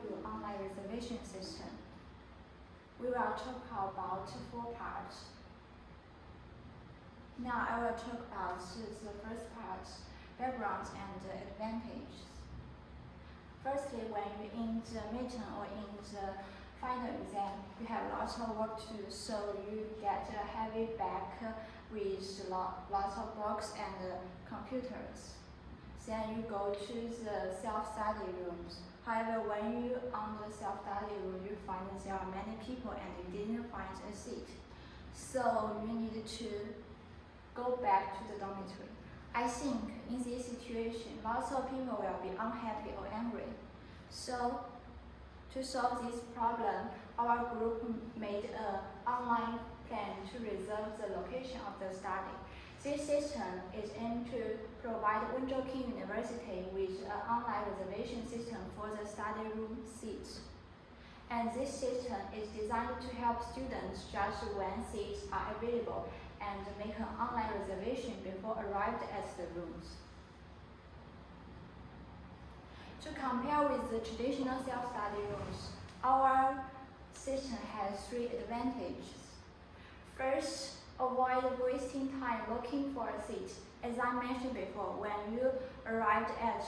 room online reservation system. We will talk about 4 parts. Now I will talk about the first part, backgrounds and advantages. Firstly, when you're in the midterm or in the final exam, you have lots of work to do, so you get a heavy bag with lots of books and computers. Then you go to the self-study rooms. However, when you on the self-study room, you find that there are many people and you didn't find a seat. So you need to go back to the dormitory. I think in this situation, lots of people will be unhappy or angry. So to solve this problem, our group made an online plan to reserve the location of the study. This system is aimed to provide Wenzhou University with an online reservation system for the study room seats. And this system is designed to help students judge when seats are available and make an online reservation before arrived at the rooms. To compare with the traditional self-study rooms, our system has 3 advantages. First, avoid wasting time looking for a seat. As I mentioned before, when you arrived at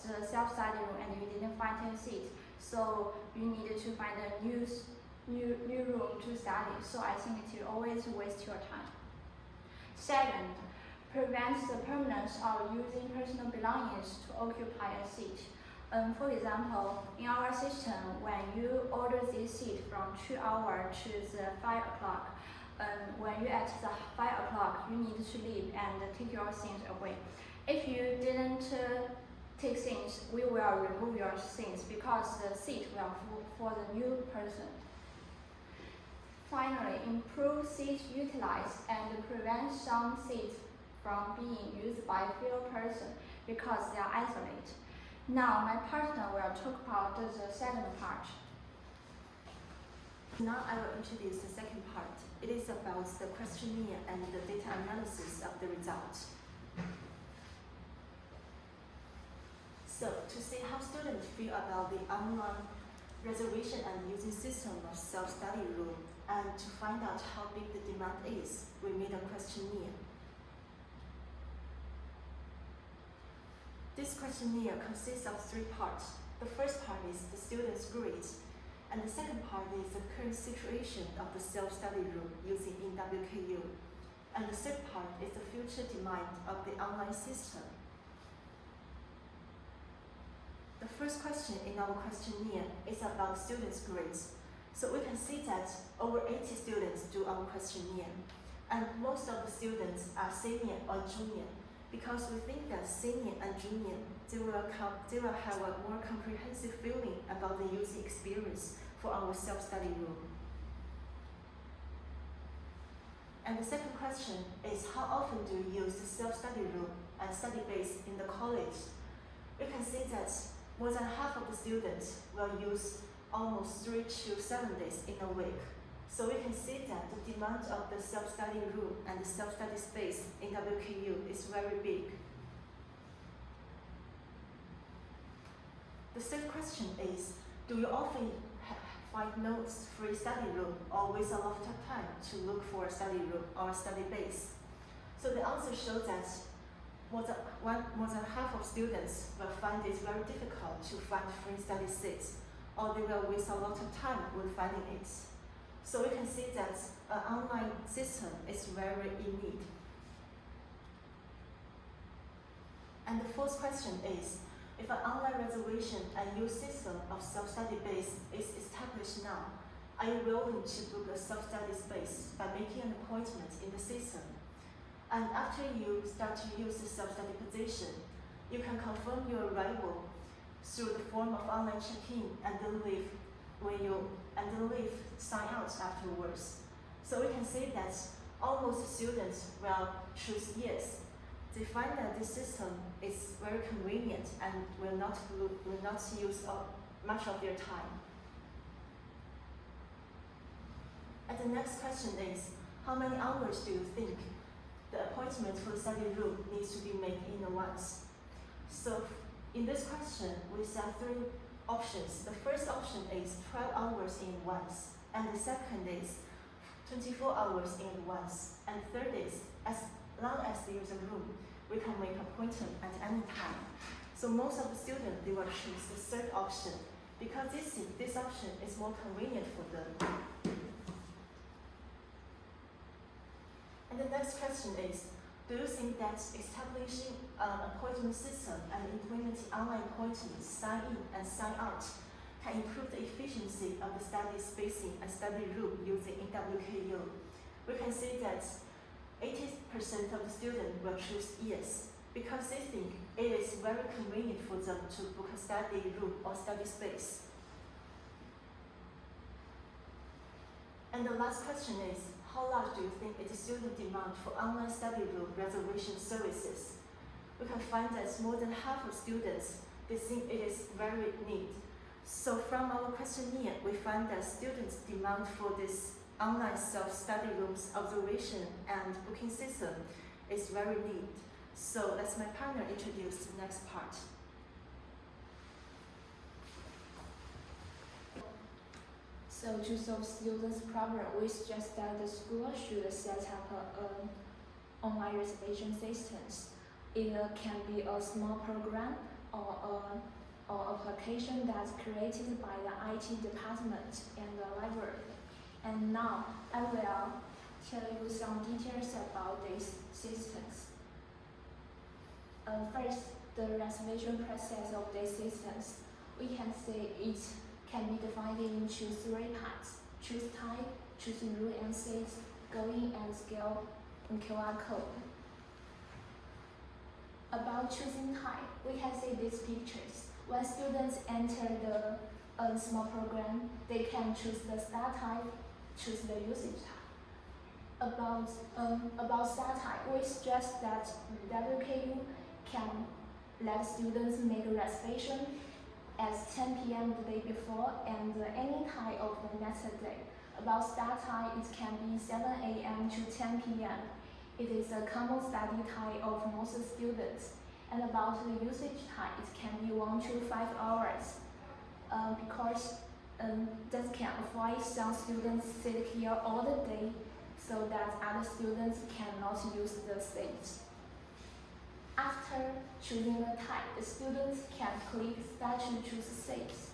the self-study room and you didn't find a seat, so you needed to find a new room to study. So I think it will always waste your time. Second, prevents the permanence of using personal belongings to occupy a seat. For example, in our system, when you order this seat from 2 hours to the 5 o'clock, when you at the 5 o'clock, you need to leave and take your things away. If you didn't take things, we will remove your things because the seat will for the new person. Finally, improve seats utilized and prevent some seats from being used by few persons because they are isolated. Now, my partner will talk about the second part. Now I will introduce the second part. It is about the questionnaire and the data analysis of the results. So, to see how students feel about the online reservation and using system of self-study room, and to find out how big the demand is, we made a questionnaire. This questionnaire consists of 3 parts. The first part is the students' grades, and the second part is the current situation of the self-study room using in WKU, and the third part is the future demand of the online system. The first question in our questionnaire is about students' grades. So we can see that over 80 students do our questionnaire, and most of the students are senior or junior, because we think that senior and junior, they will have a more comprehensive feeling about the user experience for our self-study room. And the second question is, how often do you use the self-study room and study base in the college? We can see that more than half of the students will use almost 3 to 7 days in a week. So we can see that the demand of the self-study room and the self-study space in WKU is very big. The third question is, do you often find no free study room or waste a lot of time to look for a study room or a study base? So the answer shows that more than half of students will find it very difficult to find free study seats, or they will waste a lot of time when finding it. So we can see that an online system is very in need. And the fourth question is, if an online reservation and use system of self-study base is established now, are you willing to book a self-study space by making an appointment in the system? And after you start to use the self-study position, you can confirm your arrival through the form of online check-in and then leave sign out afterwards. So we can see that almost students will choose yes. They find that this system is very convenient and will not use much of their time. And the next question is, how many hours do you think the appointment for the study room needs to be made in advance? So in this question, we set options. The first option is 12 hours in advance, and the second is 24 hours in advance, and third is as long as there is a room, we can make appointment at any time. So most of the students, they will choose the third option because this option is more convenient for them. And the next question is, do you think that establishing an appointment system and implementing online appointments, sign in and sign out, can improve the efficiency of the study spacing and study room using in WKU? We can see that 80% of the students will choose yes, because they think it is very convenient for them to book a study room or study space. And the last question is, how large do you think is the student demand for online study room reservation services? We can find that more than half of students, they think it is very need. So from our questionnaire, we find that students' demand for this online self-study rooms observation and booking system is very need. So let's my partner introduce the next part. So to solve students' problem, we suggest that the school should set up an online reservation systems. It can be a small program or application that's created by the IT department and the library. And now I will tell you some details about these systems. First, the reservation process of these systems. We can say it can be divided into 3 parts: choose type, choose room and seats, going and scale, and QR code. About choosing type, we can see these pictures. When students enter the small program, they can choose the star type, choose the usage type. About star type, we suggest that WKU can let students make a reservation at 10 p.m. the day before and any time of the next day. About start time, it can be 7 a.m. to 10 p.m. It is a common study time of most students. And about the usage time, it can be 1 to 5 hours because that can avoid some students sit here all the day so that other students cannot use the seats. After choosing the type, the students can click Start to choose seats.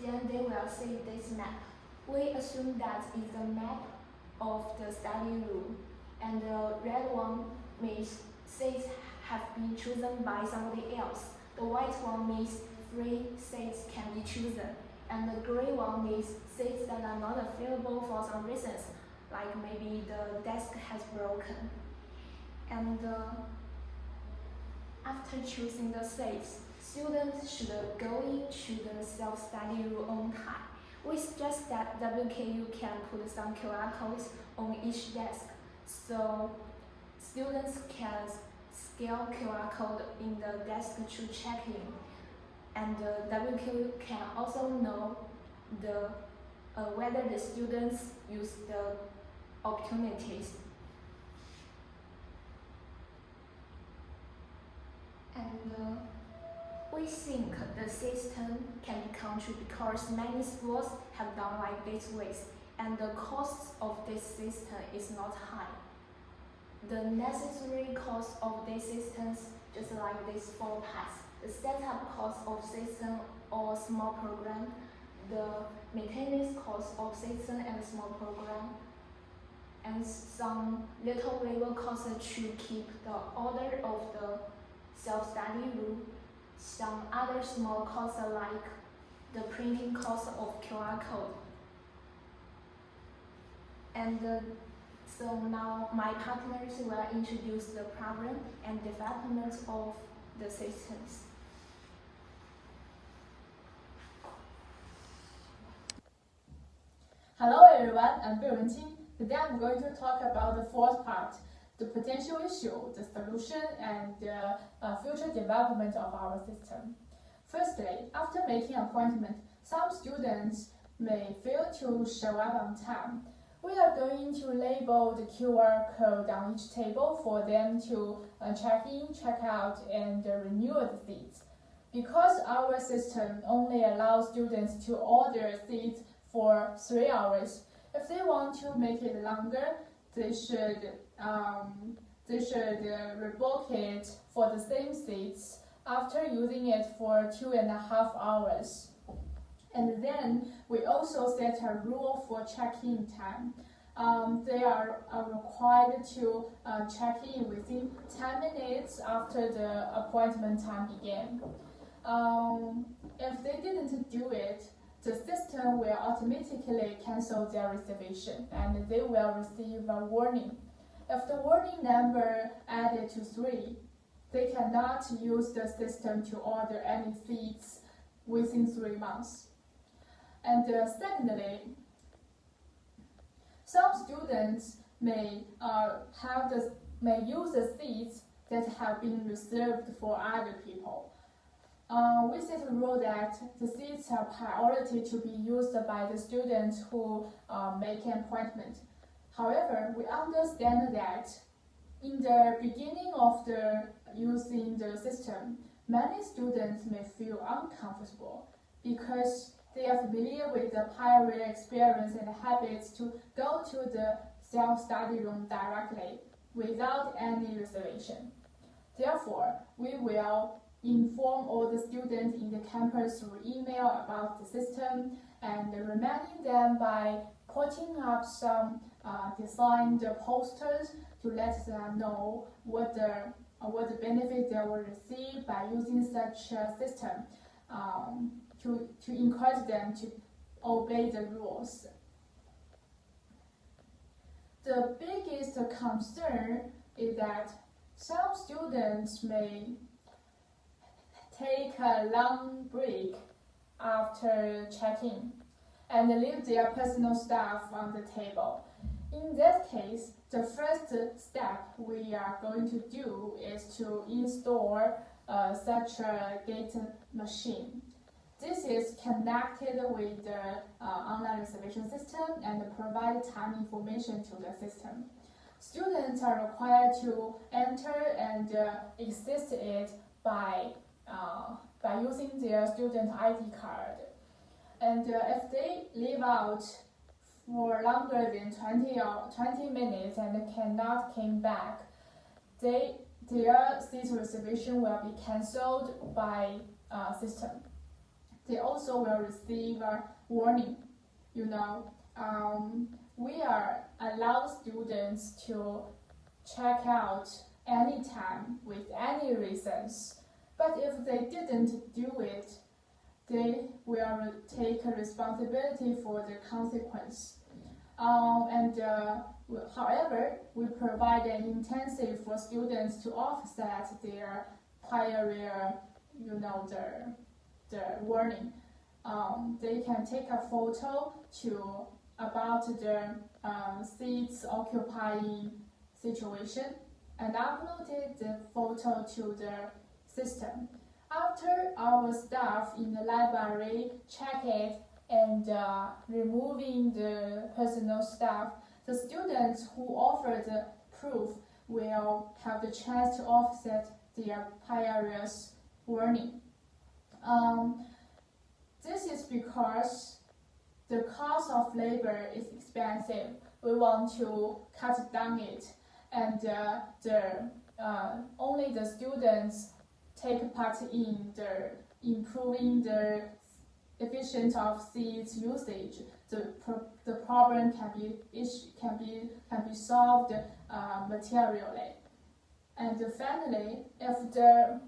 Then they will see this map. We assume that is the map of the study room, and the red one means seats have been chosen by somebody else. The white one means 3 seats can be chosen, and the gray one means seats that are not available for some reasons, like maybe the desk has broken. And after choosing the seats, students should go into the self-study room on time. We suggest that WKU can put some QR codes on each desk, so students can scan QR code in the desk to check in. And WKU can also know whether the students use the opportunities. And we think the system can be controlled because many schools have done like this ways, and the cost of this system is not high. The necessary cost of these systems, just like these 4 parts: the setup cost of system or small program, the maintenance cost of system and small program, and some little labor costs to keep the order of the self-study room. Some other small costs like the printing cost of QR code. And so now my partners will introduce the problem and development of the systems. Hello everyone, I'm Bill Wenqing. Today I'm going to talk about the 4th part, the potential issue, the solution, and the future development of our system. Firstly, after making an appointment, some students may fail to show up on time. We are going to label the QR code on each table for them to check in, check out, and renew the seats. Because our system only allows students to order seats for 3 hours, if they want to make it longer, they should rebook it for the same seats after using it for 2.5 hours. And then we also set a rule for check-in time. They are required to check in within 10 minutes after the appointment time began. If they didn't do it, the system will automatically cancel their reservation and they will receive a warning. If the warning number added to 3, they cannot use the system to order any seats within 3 months. And secondly, some students may use the seats that have been reserved for other people. We set a rule that the seats are priority to be used by the students who make an appointment. However, we understand that in the beginning of using the system, many students may feel uncomfortable because they are familiar with the prior experience and habits to go to the self-study room directly without any reservation. Therefore, we will inform all the students in the campus through email about the system and reminding them by putting up some designed posters to let them know what the benefit they will receive by using such a system, to encourage them to obey the rules. The biggest concern is that some students may take a long break after check-in and leave their personal stuff on the table. In that case, the first step we are going to do is to install such a gate machine. This is connected with the online reservation system and provide time information to the system. Students are required to enter and access it by using their student ID card. And if they leave out for longer than 20 minutes and cannot come back, their seat reservation will be cancelled by system. They also will receive a warning. We are allow students to check out anytime with any reasons. But if they didn't do it, they will take responsibility for the consequence. However, we provide an intensive for students to offset their prior, the warning. They can take a photo about the seats occupying situation and upload the photo to the system. After our staff in the library check it and removing the personal stuff, the students who offer the proof will have the chance to offset their prior warning. This is because the cost of labor is expensive. We want to cut down it, and only the students take part in improving the efficiency of seats usage. The problem can be solved materially. And finally, if the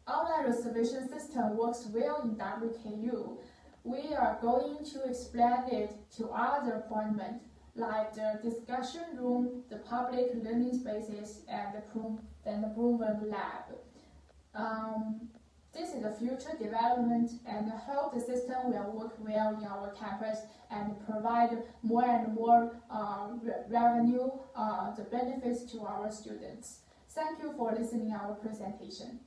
online reservation system works well in WKU, we are going to expand it to other appointments like the discussion room, the public learning spaces, and the proven lab. This is the future development, and I hope the system will work well in our campus and provide more and more revenue, the benefits to our students. Thank you for listening to our presentation.